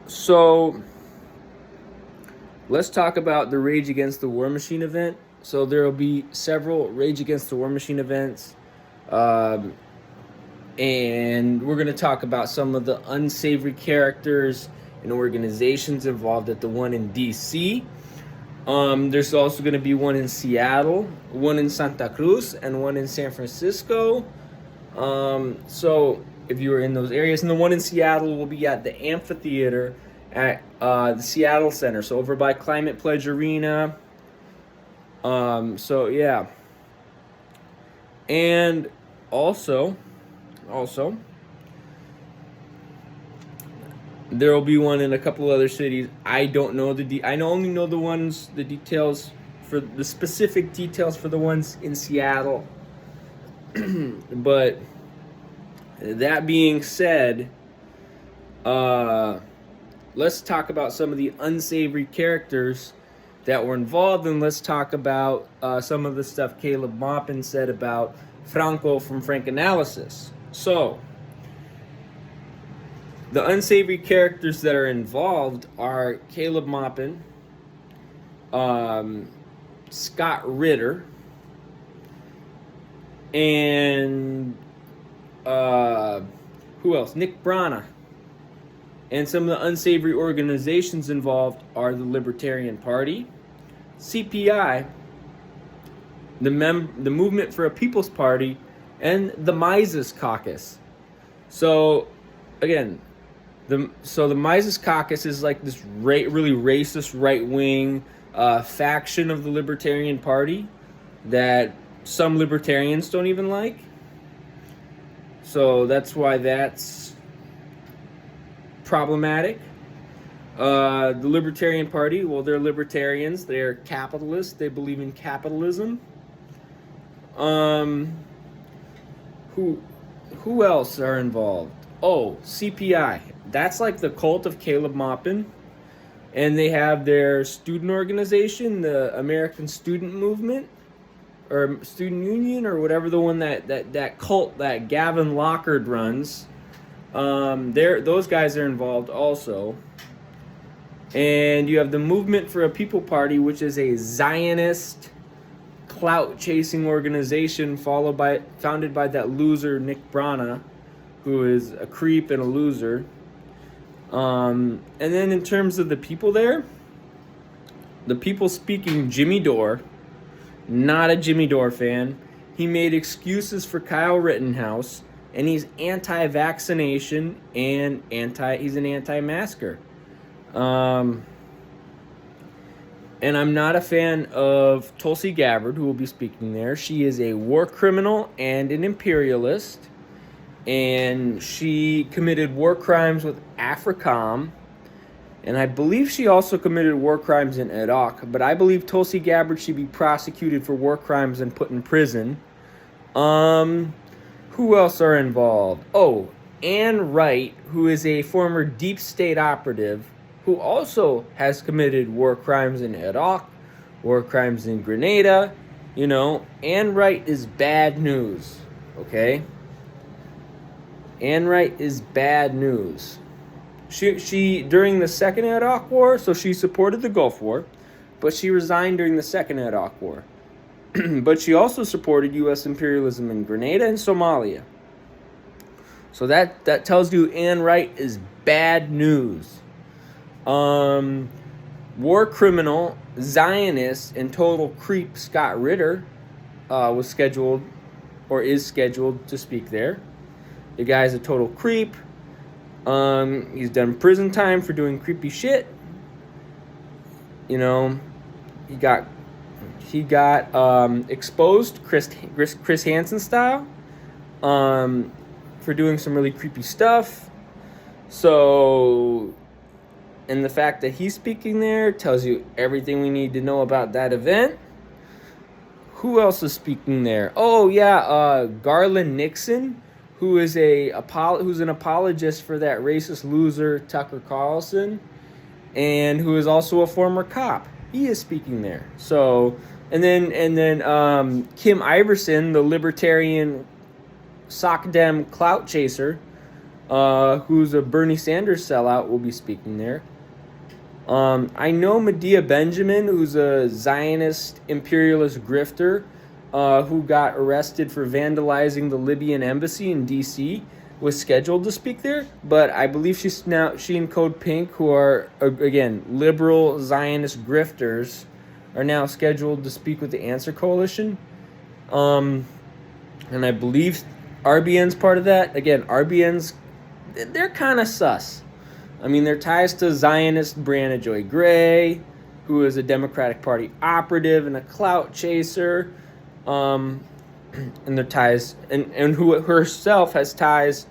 So let's talk about the Rage Against the War Machine event. So there will be several Rage Against the War Machine events. Um, and we're going to talk about some of the unsavory characters and organizations involved at the one in DC. There's also going to be one in Seattle, one in Santa Cruz, and one in San Francisco. So if you were in those areas, and the one in Seattle will be at the amphitheater at the Seattle Center, so over by Climate Pledge Arena. So yeah, and also, there will be one in a couple other cities. I don't know I only know the details for the specific details for the ones in Seattle. But that being said, let's talk about some of the unsavory characters that were involved, and let's talk about some of the stuff Caleb Maupin said about Franco from Frank Analysis. So, the unsavory characters that are involved are Caleb Maupin, Scott Ritter, and who else? Nick Brana. And some of the unsavory organizations involved are the Libertarian Party, CPI, the Movement for a People's Party, and the Mises Caucus. So, again, the Mises Caucus is like this really racist right-wing faction of the Libertarian Party that some libertarians don't even like. So that's why that's problematic. The Libertarian Party, well, they're libertarians. They're capitalists. They believe in capitalism. Who else are involved? Oh, CPI. That's like the cult of Caleb Maupin. And they have their student organization, the American Student Movement, or Student Union, or whatever the one that cult that Gavin Lockard runs. Those guys are involved also. And you have the Movement for a People Party, which is a Zionist clout chasing organization founded by that loser Nick Brana, who is a creep and a loser. And then in terms of the people there, the people speaking, Jimmy Dore, not a Jimmy Dore fan. He made excuses for Kyle Rittenhouse, and he's anti-vaccination and he's an anti-masker. And I'm not a fan of Tulsi Gabbard, who will be speaking there. She is a war criminal and an imperialist, and she committed war crimes with AFRICOM, and I believe she also committed war crimes in Iraq, but I believe Tulsi Gabbard should be prosecuted for war crimes and put in prison. Who else are involved? Oh, Ann Wright, who is a former deep state operative, who also has committed war crimes in Iraq, war crimes in Grenada. You know, Ann Wright is bad news, okay? Ann Wright is bad news. She during the second Iraq War, so she supported the Gulf War, but she resigned during the second Iraq War. But she also supported U.S. imperialism in Grenada and Somalia. So that tells you Ann Wright is bad news. War criminal, Zionist, and total creep Scott Ritter was scheduled or is scheduled to speak there. The guy's a total creep. He's done prison time for doing creepy shit. You know, he got exposed Chris Hansen style for doing some really creepy stuff. So, and the fact that he's speaking there tells you everything we need to know about that event. Who else is speaking there? Oh yeah, Garland Nixon, who is who's an apologist for that racist loser Tucker Carlson, and who is also a former cop. He is speaking there. So, and then Kim Iverson, the libertarian sock dem clout chaser, who's a Bernie Sanders sellout, will be speaking there. I know Medea Benjamin, who's a Zionist imperialist grifter, who got arrested for vandalizing the Libyan embassy in D.C., was scheduled to speak there, but I believe she and Code Pink, who are, again, liberal Zionist grifters, are now scheduled to speak with the Answer Coalition. And I believe RBN's part of that. Again, RBN's, they're kind of sus. I mean, their ties to Zionist Brianna Joy Gray, who is a Democratic Party operative and a clout chaser, and their ties, and who herself has ties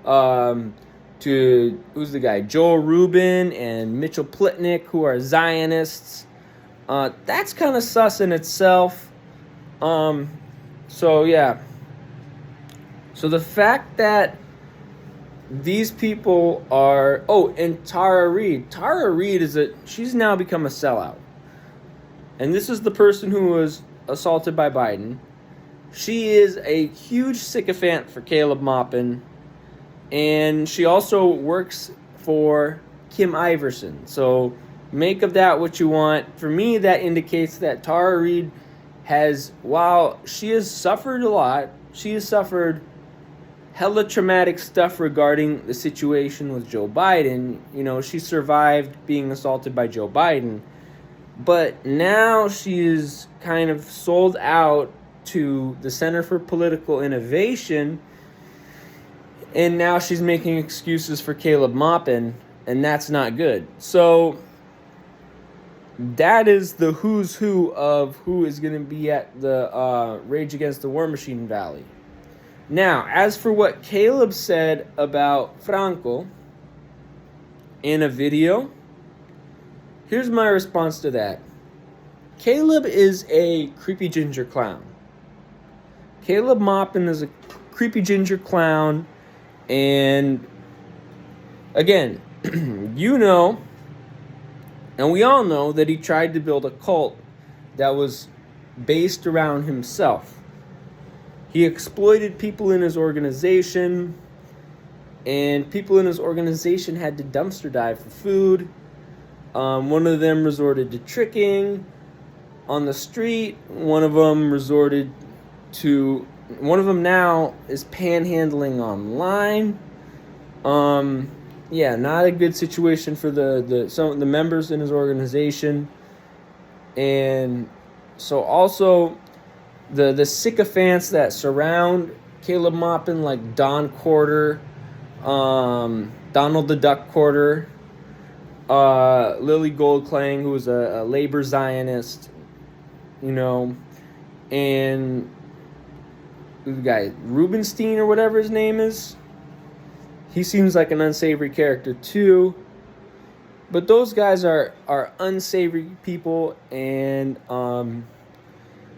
to, who's the guy, Joel Rubin and Mitchell Plitnick, who are Zionists. That's kind of sus in itself. So yeah. So the fact that these people are, and Tara Reid. Tara Reid she's now become a sellout. And this is the person who was assaulted by Biden. She is a huge sycophant for Caleb Maupin. And she also works for Kim Iverson. So make of that what you want. For me, that indicates that Tara Reid while she has suffered a lot, she has suffered hella traumatic stuff regarding the situation with Joe Biden. You know, she survived being assaulted by Joe Biden. But now she is kind of sold out to the Center for Political Innovation. And now she's making excuses for Caleb Maupin. And that's not good. So that is the who's who of who is going to be at the Rage Against the War Machine Valley. Now, as for what Caleb said about Franco in a video, here's my response to that. Caleb is a creepy ginger clown. Caleb Maupin is a creepy ginger clown. And again, you know, and we all know that he tried to build a cult that was based around himself. He exploited people in his organization, and people in his organization had to dumpster dive for food. One of them resorted to tricking on the street. One of them now is panhandling online. Yeah, not a good situation for some of the members in his organization. And so also the sycophants that surround Caleb Maupin, like Don Quarter, Donald the Duck Quarter, Lily Goldklang, who was a labor Zionist, you know, and the guy Rubenstein or whatever his name is. He seems like an unsavory character too. But those guys are unsavory people, and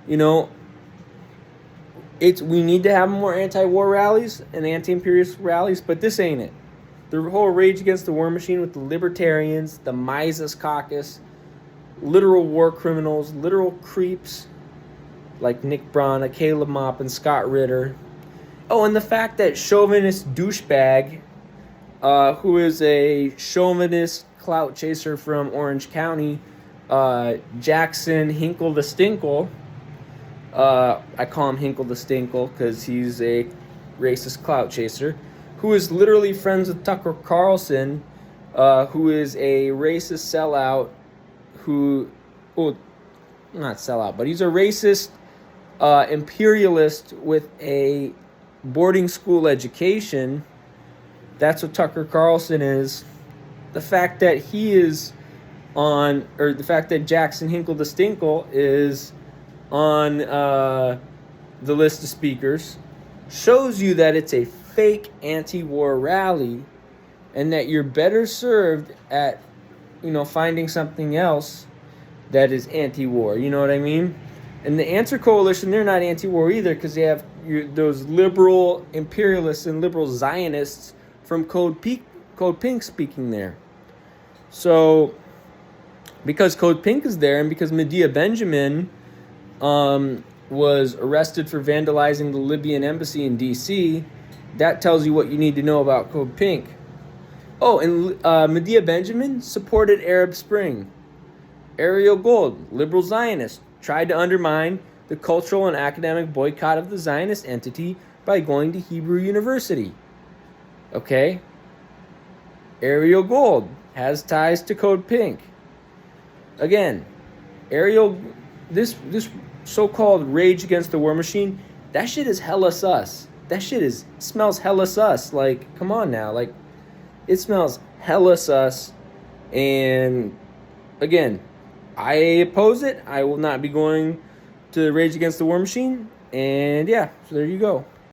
you know, we need to have more anti-war rallies and anti-imperialist rallies, but this ain't it. The whole Rage Against the War Machine with the libertarians, the Mises Caucus, literal war criminals, literal creeps like Nick Brana, Caleb Maupin, Scott Ritter. Oh, and the fact that chauvinist douchebag, who is a chauvinist clout chaser from Orange County, Jackson Hinkle the Stinkle. I call him Hinkle the Stinkle because he's a racist clout chaser, who is literally friends with Tucker Carlson, who is a racist sellout, not sellout, but he's a racist imperialist with a boarding school education. That's what Tucker Carlson is. The fact that the fact that Jackson Hinkle the Stinkle is on the list of speakers shows you that it's a fake anti-war rally, and that you're better served at, finding something else that is anti-war. You know what I mean? And the Answer Coalition, they're not anti-war either, because they have those liberal imperialists and liberal Zionists from Code Pink speaking there. So, because Code Pink is there, and because Medea Benjamin was arrested for vandalizing the Libyan embassy in D.C., That tells you what you need to know about Code Pink. Oh, and Medea Benjamin supported Arab Spring. Ariel Gold, liberal Zionist, tried to undermine the cultural and academic boycott of the Zionist entity by going to Hebrew University. Okay? Ariel Gold has ties to Code Pink. Again, Ariel, this so-called Rage Against the War Machine, that shit is hella sus. That shit smells hella sus. Like, come on now. Like, it smells hella sus. And again, I oppose it. I will not be going to Rage Against the War Machine. And yeah, so there you go.